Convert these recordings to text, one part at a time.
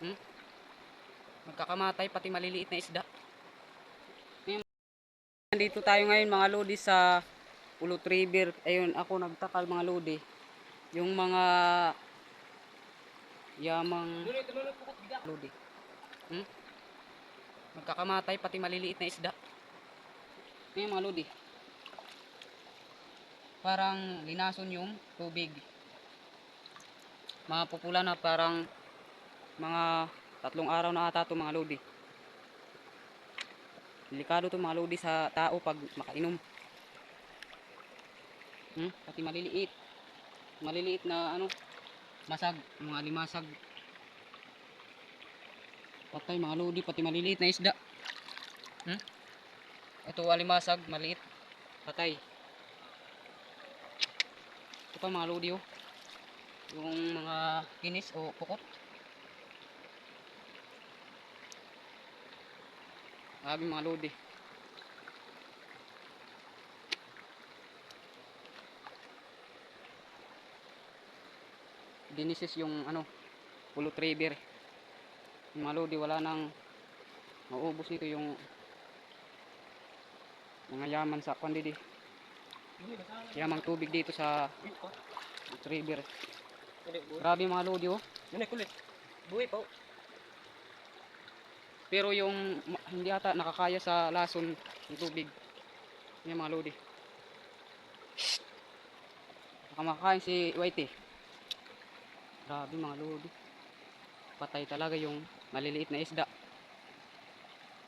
Hmm? Magkakamatay pati maliliit na isda. Nandito tayo ngayon mga lodi sa Pulot River. Ayun, ako nagtakal mga lodi. Yung mga yamang lodi. Hmm? Magkakamatay pati maliliit na isda. Ayun mga lodi. Parang linason yung tubig. Mapupula na parang mga 3 araw na ata ito mga lodi. Delikado to mga lodi sa tao pag makainom. Pati maliliit. Maliliit na ano, masag, mga alimasag. Patay mga lodi, pati maliliit na isda. Ito alimasag, maliit. Patay. Ito pa mga lodi oh. Yung mga kinis o pukot. Grabe mga lodi. Dinisis yung ano, Pulot River. Yung mga lodi, wala nang maubos nito yung mga yaman sa kwandidi. Yamang tubig dito sa Pulot River. Grabe mga lodi oh. Kulit. Buhay po. Pero yung hindi ata nakakaya sa lason ng tubig. Yung mga lodi. Baka makakain si Whitey. Grabe mga lodi. Patay talaga yung maliliit na isda.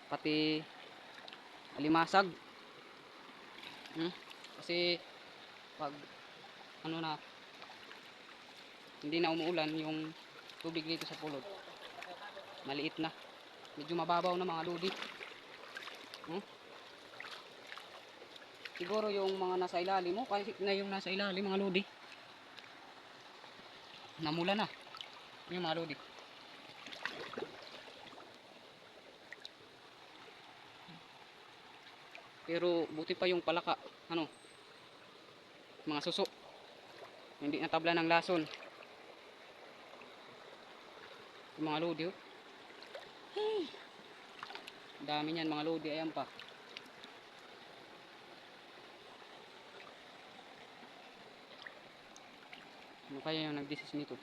Pati alimasag. Kasi pag ano na, hindi na umuulan yung tubig dito sa pulot. Maliit na. Medyo mababaw na mga lodi. Siguro yung mga nasa ilalim mo, kasi na yung nasa ilalim mga lodi. Namula na. Yung mga lodi. Pero buti pa yung palaka, ano, mga suso. Hindi natabla ng lason. Yung mga lodi, oh. Dami niyan mga lodi, ayan pa. Ano kaya yung nagdisis nito?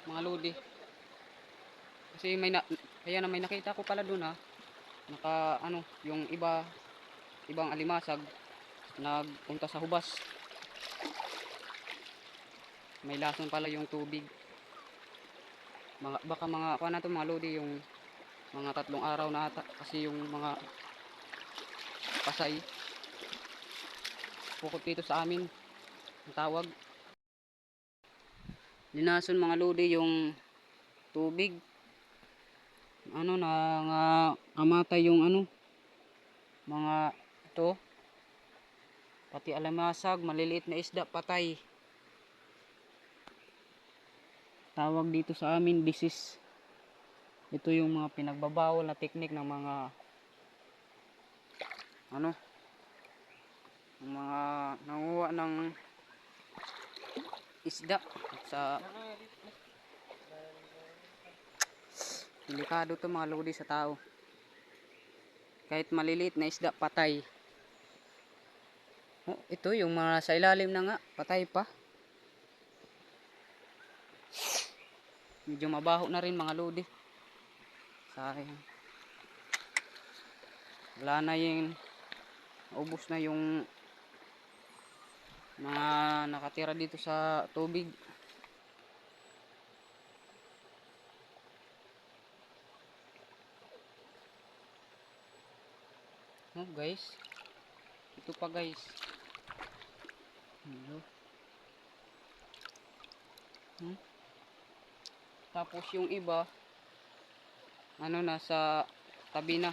Mga lodi. Kasi kaya na may nakita ko pala doon ha. Naka ano, yung ibang alimasag nagpunta sa hubas. May lason pala yung tubig. Baka mga kuha na to mga lodi, yung mga 3 araw na ata, kasi yung mga pasay pukot dito sa amin ang tawag. Linason mga lodi yung tubig. Ano na nga kamatay yung ano, mga ito, pati alamasag, maliliit na isda patay. Tawag dito sa amin disease. Ito yung mga pinagbabawal na teknik ng mga ano, mga nanguha ng isda sa delikado to mga lodi sa tao. Kahit maliliit na isda patay. Oh, ito yung mga sa ilalim na nga, patay pa. Medyo mabaho na rin mga lodi. Sayang. Wala na yung ubos na yung mga nakatira dito sa tubig. Oh guys, ito pa guys. Tapos yung iba ano na sa tabi na.